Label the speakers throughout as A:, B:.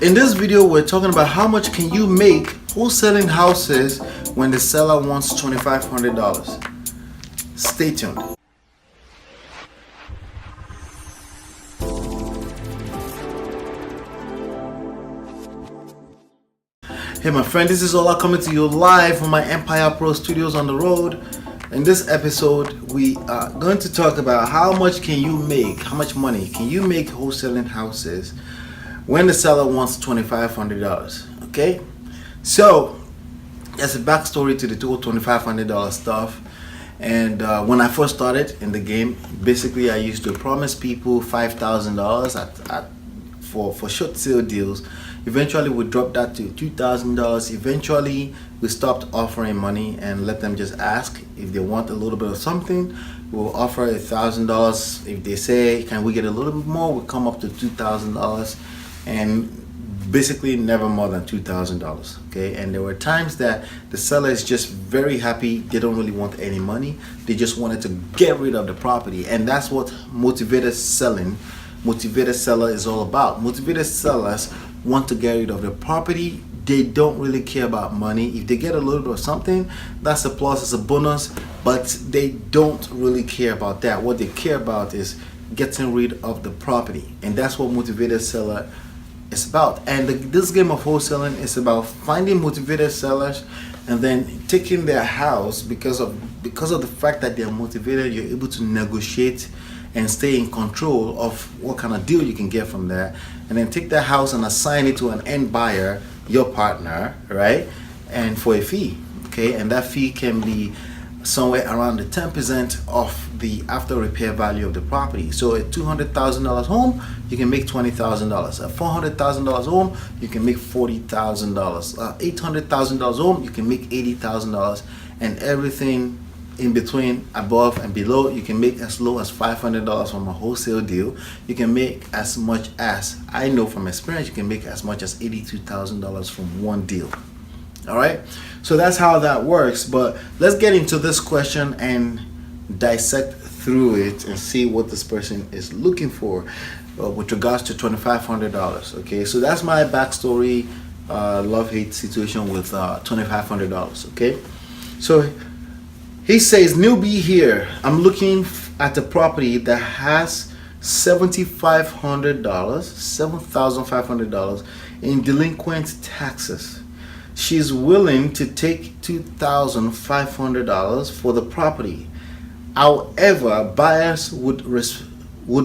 A: In this video, we're talking about how much can you make wholesaling houses when the seller wants $2,500. Stay tuned. Hey my friend, this is Ola coming to you live from my myEmpirePRO studios on the road. In this episode, we are going to talk about how much can you make, how much money can you make wholesaling houses when the seller wants $2,500. Okay, so there's a backstory to the whole $2,500 stuff. And when I first started in the game, basically I used to promise people $5,000 for short sale deals. Eventually we dropped that to $2,000. Eventually we stopped offering money and let them just ask if they want a little bit of something. We'll offer $1,000. If they say, can we get a little bit more, we'll come up to $2,000, and basically never more than $2,000. Okay, and there were times that the seller is just very happy. They don't really want any money. They just wanted to get rid of the property, and that's what motivated seller is all about. Motivated sellers want to get rid of the property. They don't really care about money. If they get a little bit of something, that's a plus, it's a bonus, but they don't really care about that. What they care about is getting rid of the property, and that's what motivated seller is about. And this game of wholesaling is about finding motivated sellers and then taking their house. Because of the fact that they are motivated, you're able to negotiate and stay in control of what kind of deal you can get from there, and then take that house and assign it to an end buyer, your partner, right? And for a fee. Okay, and that fee can be somewhere around the 10% of the after repair value of the property. So a $200,000 home, you can make $20,000. A $400,000 home, you can make $40,000. $800,000 home, you can make $80,000, and everything in between, above and below, you can make as low as $500 from a wholesale deal. You can make as much as, I know from experience, you can make as much as $82,000 from one deal. All right, so that's how that works. But let's get into this question and dissect through it and see what this person is looking for with regards to $2,500. Okay, so that's my backstory, love-hate situation with $2,500. Okay, so he says, newbie here, I'm looking at a property that has $7,500 in delinquent taxes. She's willing to take $2,500 for the property. However, buyers would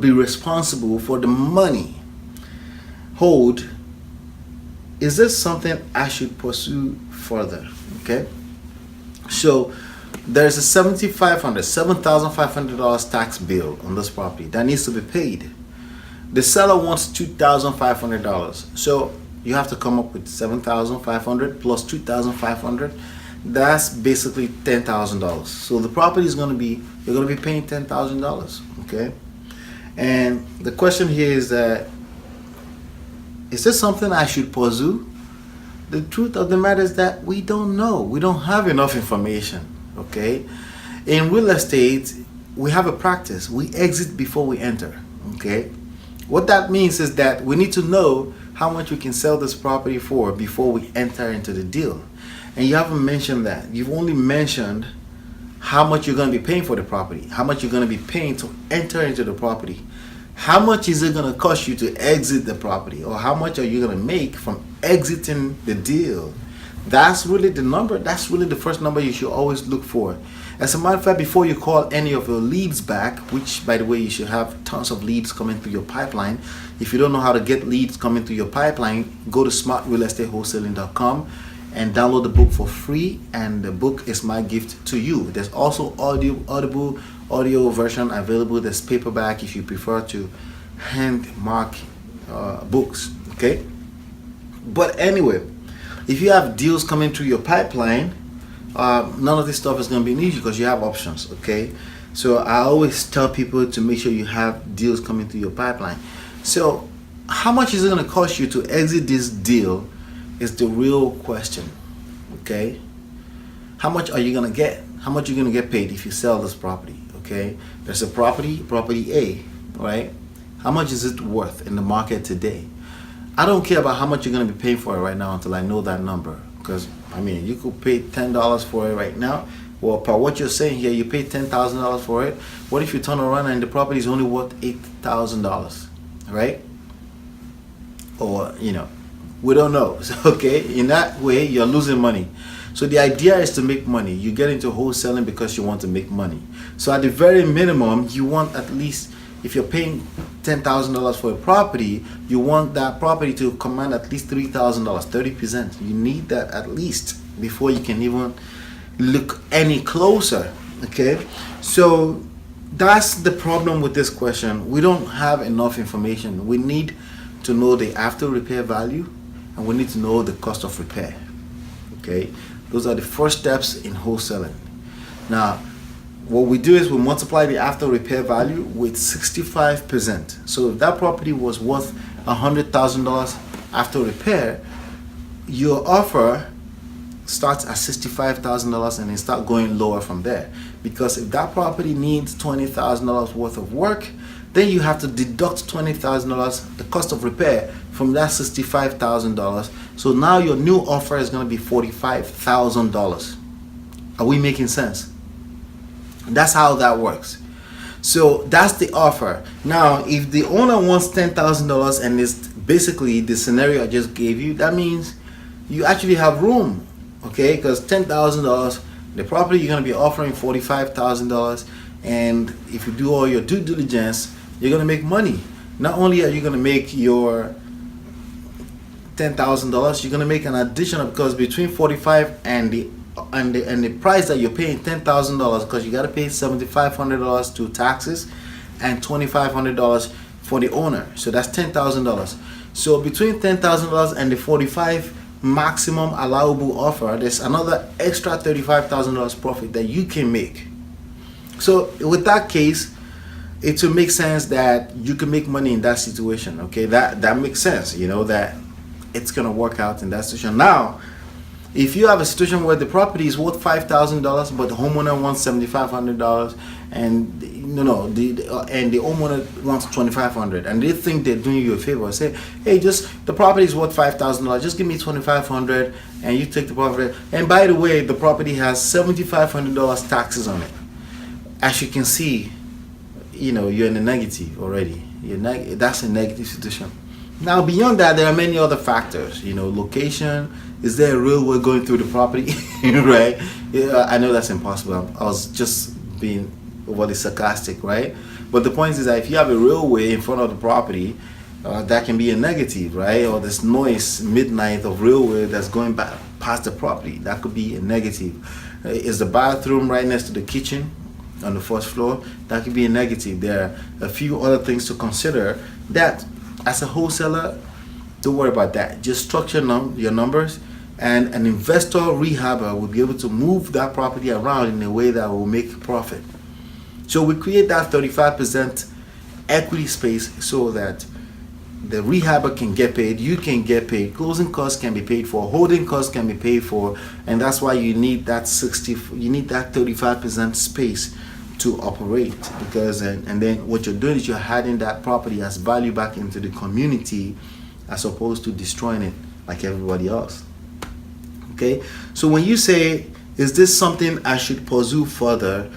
A: be responsible for the money. Hold. Is this something I should pursue further? Okay. So there's a $7,500 tax bill on this property that needs to be paid. The seller wants $2,500. So you have to come up with $7,500 plus $2,500. That's basically $10,000. So the property is going to be, you're going to be paying $10,000. Okay. And the question here is that, is this something I should pursue? The truth of the matter is that we don't know. We don't have enough information. Okay. In real estate, we have a practice. We exit before we enter. Okay. What that means is that we need to know how much we can sell this property for before we enter into the deal. And you haven't mentioned that. You've only mentioned how much you're going to be paying for the property, how much you're going to be paying to enter into the property. How much is it going to cost you to exit the property, or how much are you going to make from exiting the deal? That's really the number. That's really the first number you should always look for. As a matter of fact, before you call any of your leads back, which by the way, you should have tons of leads coming through your pipeline. If you don't know how to get leads coming through your pipeline, go to smartrealestatewholesaling.com and download the book for free, and the book is my gift to you. There's also audible audio version available. There's paperback if you prefer to hand mark books. Okay, but anyway, if you have deals coming through your pipeline, none of this stuff is going to be an issue because you have options. Okay, so I always tell people to make sure you have deals coming through your pipeline. So how much is it going to cost you to exit this deal is the real question. Okay, how much are you going to get? How much are you going to get paid if you sell this property? Okay, there's a property A, right? How much is it worth in the market today? I don't care about how much you're going to be paying for it right now until I know that number. Because, I mean, you could pay $10 for it right now. Well, per what you're saying here, you pay $10,000 for it. What if you turn around and the property is only worth $8,000, right? Or, we don't know. So, okay, in that way, you're losing money. So the idea is to make money. You get into wholesaling because you want to make money. So at the very minimum, you want at least, if you're paying $10,000 for a property, you want that property to command at least $3,000, 30%. You need that at least before you can even look any closer. Okay, so that's the problem with this question. We don't have enough information. We need to know the after repair value, and we need to know the cost of repair. Okay, those are the first steps in wholesaling. Now, what we do is we multiply the after repair value with 65%. So if that property was worth $100,000 after repair, your offer starts at $65,000 and then start going lower from there. Because if that property needs $20,000 worth of work, then you have to deduct $20,000, the cost of repair, from that $65,000. So now your new offer is going to be $45,000. Are we making sense? That's how that works. So that's the offer. Now, if the owner wants $10,000 and it's basically the scenario I just gave you, that means you actually have room, okay? Because $10,000, the property you're going to be offering $45,000, and if you do all your due diligence, you're going to make money. Not only are you going to make your $10,000, you're going to make an additional, because between 45 and the price that you're paying, $10,000, because you got to pay $7,500 to taxes and $2,500 for the owner. So that's $10,000. So between $10,000 and the 45 maximum allowable offer, there's another extra $35,000 profit that you can make. So with that case, it will make sense that you can make money in that situation. Okay, that makes sense. That it's gonna work out in that situation. Now, if you have a situation where the property is worth $5,000 but the homeowner wants $7,500 and the homeowner wants $2,500, and they think they're doing you a favor, say, hey, just the property is worth $5,000, just give me $2,500 and you take the property. And by the way, the property has $7,500 taxes on it. As you can see, you're in the negative already. That's a negative situation. Now, beyond that, there are many other factors. Location. Is there a railway going through the property? Right? Yeah, I know that's impossible. I was just being overly sarcastic, right? But the point is that if you have a railway in front of the property, that can be a negative, right? Or this noise midnight of railway that's going back past the property, that could be a negative. Is the bathroom right next to the kitchen on the first floor? That could be a negative. There are a few other things to consider that, as a wholesaler, don't worry about that. Just structure your numbers, and an investor rehabber will be able to move that property around in a way that will make profit. So we create that 35% equity space so that the rehabber can get paid, you can get paid, closing costs can be paid for, holding costs can be paid for, and that's why you need that 35% space to operate. Because and then what you're doing is you're adding that property as value back into the community, as opposed to destroying it like everybody else. Okay, so when you say, is this something I should pursue further,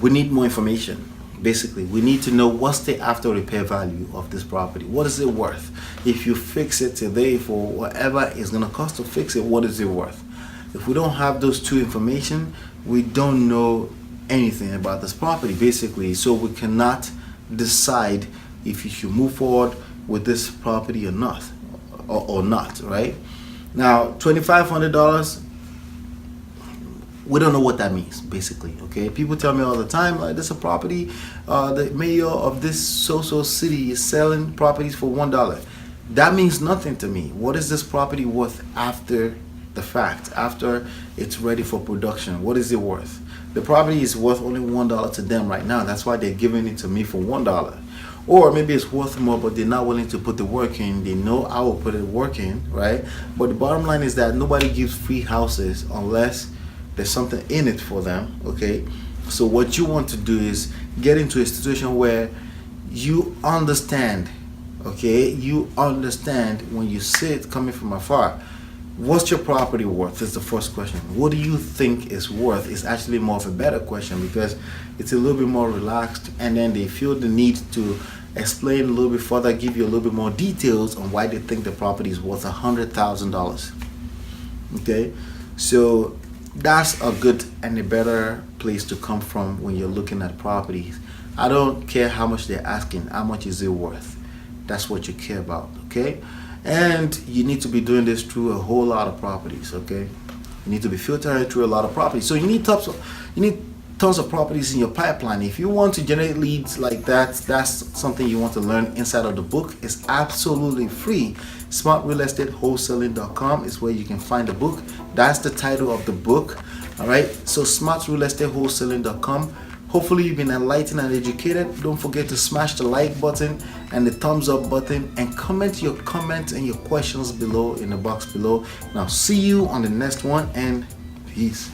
A: we need more information. Basically, we need to know what's the after repair value of this property. What is it worth? If you fix it today for whatever it's going to cost to fix it, what is it worth? If we don't have those two information, we don't know anything about this property, basically. So we cannot decide if you should move forward with this property or not, right? Now, $2,500, we don't know what that means, basically. Okay, people tell me all the time, like, there's a property, the mayor of this so city is selling properties for $1. That means nothing to me. What is this property worth after the fact, after it's ready for production? What is it worth? The property is worth only $1 to them right now. That's why they're giving it to me for $1. Or maybe it's worth more, but they're not willing to put the work in. They know I will put the work in, right? But the bottom line is that nobody gives free houses unless there's something in it for them. Okay, so what you want to do is get into a situation where you understand, Okay, you understand when you sit coming from afar. What's your property worth is the first question. What do you think is worth is actually more of a better question, because it's a little bit more relaxed, and then they feel the need to explain a little bit further, give you a little bit more details on why they think the property is worth $100,000. Okay, so that's a good and a better place to come from when you're looking at properties. I don't care how much they're asking, how much is it worth? That's what you care about. Okay, and you need to be doing this through a whole lot of properties. Okay, you need to be filtering through a lot of properties. So you need tons of properties in your pipeline. If you want to generate leads like that, that's something you want to learn inside of the book. It's absolutely free. SmartRealEstateWholesaling.com is where you can find the book. That's the title of the book. All right, so SmartRealEstateWholesaling.com. Hopefully you've been enlightened and educated. Don't forget to smash the like button and the thumbs up button, and comment your comments and your questions below in the box below. Now see you on the next one, and peace.